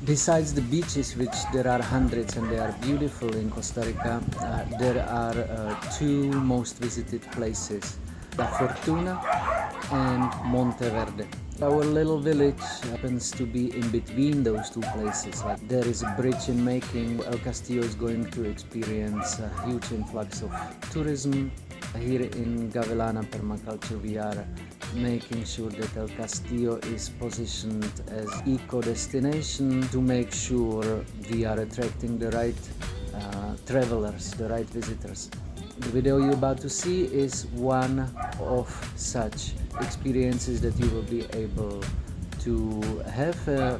Besides the beaches, which there are hundreds and they are beautiful in Costa Rica, there are two most visited places, La Fortuna and Monteverde. Our little village happens to be in between those two places. Like there is a bridge in making. El Castillo is going to experience a huge influx of tourism. Here in Gavilana Permaculture we are making sure that El Castillo is positioned as eco-destination to make sure we are attracting the right travelers, the right visitors. The video you're about to see is one of such experiences that you will be able to have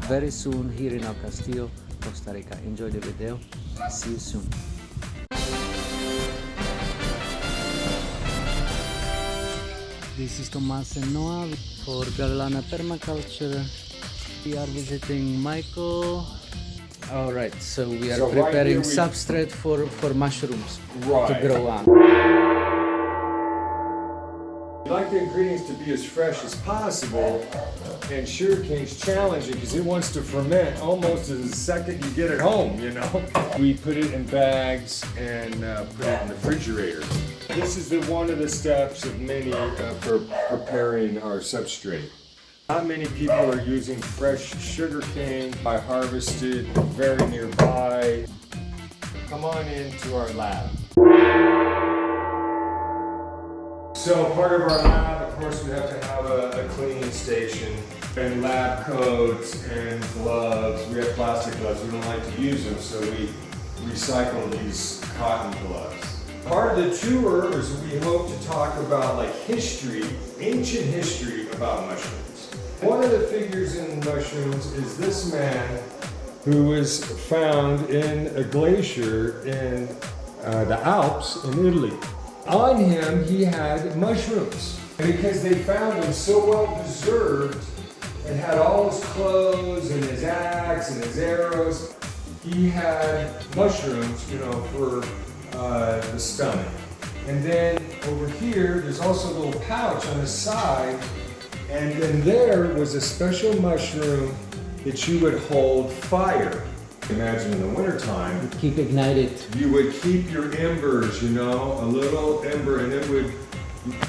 very soon here in El Castillo, Costa Rica. Enjoy the video. See you soon. This is Tomas and Noah for Gavilana Permaculture. We are visiting Michael. Alright, so we are preparing substrate for mushrooms to grow on. We like the ingredients to be as fresh as possible, and sugarcane's challenging because it wants to ferment almost the second you get it home, you know? We put it in bags and put it in the refrigerator. This is one of the steps of many for preparing our substrate. Not many people are using fresh sugarcane. I harvested very nearby. Come on into our lab. So part of our lab, of course, we have to have a cleaning station and lab coats and gloves. We have plastic gloves. We don't like to use them, so we recycle these cotton gloves. Part of the tour is we hope to talk about like history, ancient history about mushrooms. One of the figures in mushrooms is this man who was found in a glacier in the Alps in Italy. On him, he had mushrooms. And because they found him so well preserved and had all his clothes and his axe and his arrows, he had mushrooms, you know, for the stomach. And then over here, there's also a little pouch on the side. And then there was a special mushroom that you would hold fire. Imagine in the wintertime. Keep ignited. You would keep your embers, you know, a little ember, and it would,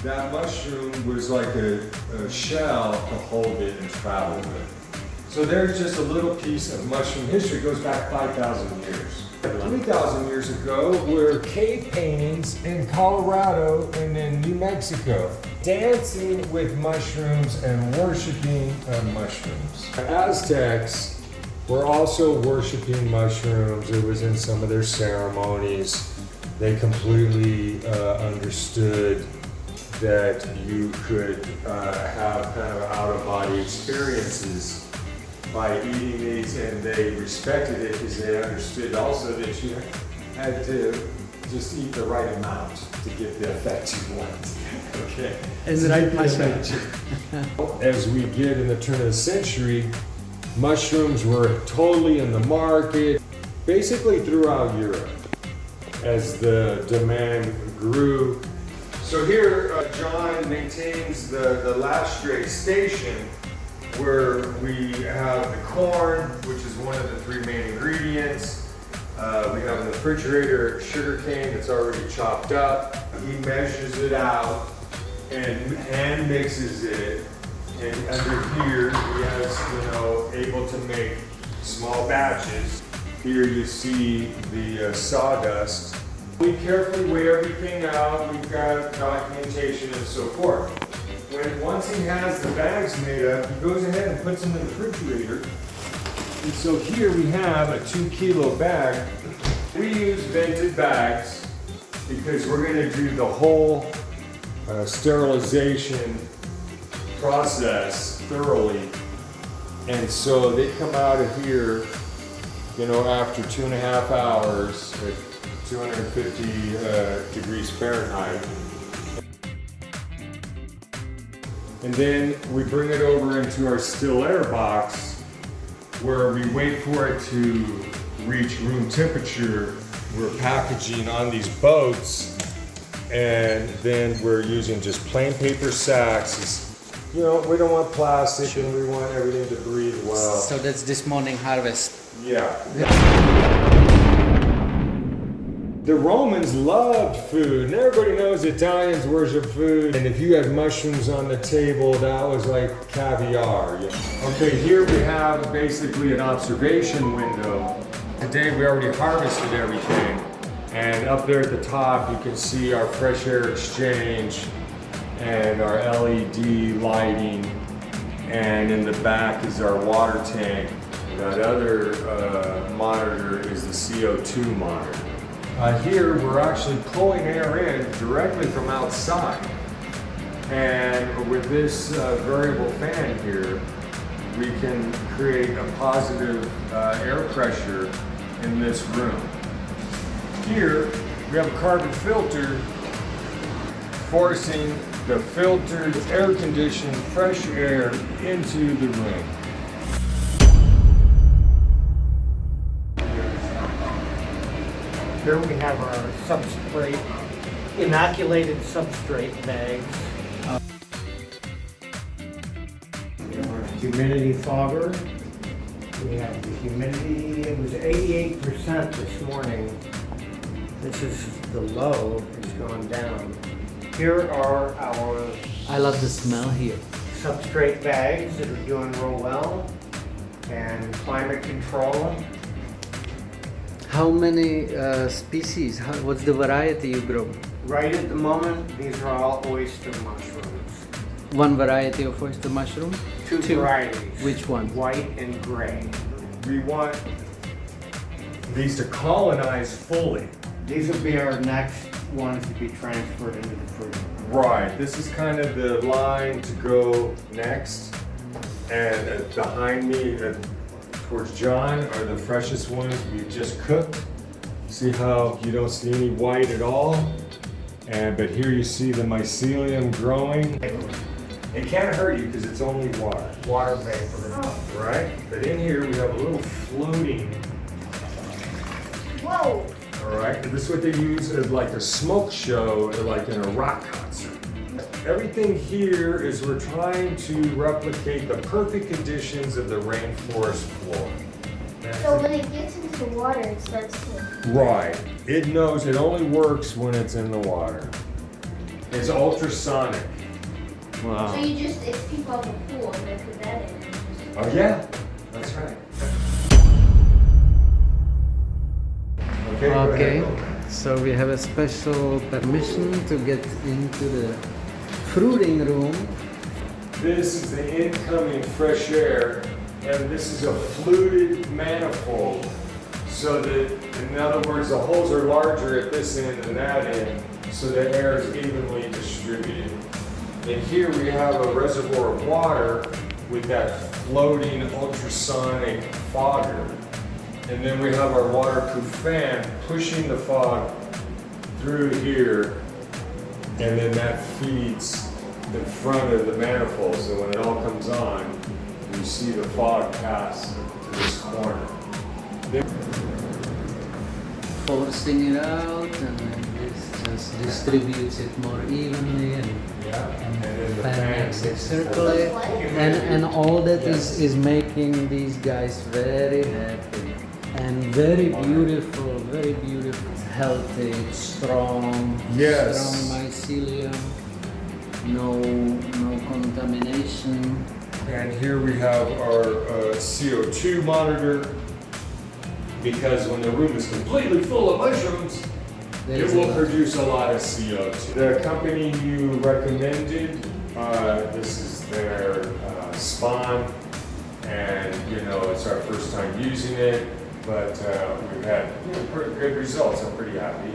that mushroom was like a shell to hold it and travel with. So there's just a little piece of mushroom history. It goes back 5,000 years. 3,000 years ago were cave paintings in Colorado and in New Mexico, dancing with mushrooms and worshiping mushrooms. The Aztecs were also worshiping mushrooms. It was in some of their ceremonies. They completely understood that you could have kind of out-of-body experiences by eating these, and they respected it because they understood also that you had to just eat the right amount to get the effect you want. Okay. And the right mushroom. As we get in the turn of the century, mushrooms were totally in the market, basically throughout Europe, as the demand grew. So here, John maintains the lastrate station, where we have the corn, which is one of the three main ingredients. We have in the refrigerator sugarcane that's already chopped up. He measures it out and hand mixes it. And under here, he has, you know, able to make small batches. Here you see the sawdust. We carefully weigh everything out. We've got documentation and so forth. Once he has the bags made up, he goes ahead and puts them in the refrigerator. And so here we have a 2-kilo bag. We use vented bags because we're going to do the whole sterilization process thoroughly. And so they come out of here, you know, after 2.5 hours at 250 degrees Fahrenheit. And then we bring it over into our still air box where we wait for it to reach room temperature. We're packaging on these boats, and then we're using just plain paper sacks, You know, we don't want plastic and we want everything to breathe well. So that's this morning harvest. Yeah. The Romans loved food, and everybody knows Italians worship food. And if you had mushrooms on the table, that was like caviar. You know? Okay, here we have basically an observation window. Today we already harvested everything. And up there at the top, you can see our fresh air exchange and our LED lighting. And in the back is our water tank. That other monitor is the CO2 monitor. Here we're actually pulling air in directly from outside. And with this variable fan here, we can create a positive air pressure in this room. Here we have a carbon filter forcing the filtered air-conditioned fresh air into the room. Here we have our substrate, inoculated substrate bags. We have our humidity fogger. We have the humidity, it was 88% this morning. This is the low, it's gone down. Here are our I love the smell here. substrate bags that are doing real well. And climate control. How many species? What's the variety you grow? Right at the moment, these are all oyster mushrooms. One variety of oyster mushroom? Two varieties. Which one? White and gray. We want these to colonize fully. These will be our next ones to be transferred into the fruit. Right, this is kind of the line to go next. And behind me, towards John, are the freshest ones we've just cooked. See how you don't see any white at all? But here you see the mycelium growing. It can't hurt you because it's only water. Water vapor. Right? But in here we have a little floating. Whoa! All right, and this is what they use as like a smoke show, like in a rock concert. Everything here is we're trying to replicate the perfect conditions of the rainforest floor. So when it gets into the water, it starts to... Right. It knows it only works when it's in the water. It's ultrasonic. So you just, it's people out of the pool and they put that in. Oh yeah, that's right. Okay, go Okay, ahead. so we have a special permission to get into the fruiting room. This is the incoming fresh air, and this is a fluted manifold. So that, in other words, the holes are larger at this end than that end, so the air is evenly distributed. And here we have a reservoir of water with that floating ultrasonic fogger. And then we have our waterproof fan pushing the fog through here, and then that feeds the front of the manifold. So when it all comes on, you see the fog pass to this corner. Forcing it out, and then this just distributes it more evenly, and And then the fan fan makes it makes circulate. And all that is making these guys very happy and very beautiful, healthy, strong, Yes. strong mycelium, no contamination. And here we have our CO2 monitor, because when the room is completely full of mushrooms, it will produce a lot of CO2. The company you recommended, this is their spawn, and it's our first time using it, but we've had pretty good results. I'm pretty happy.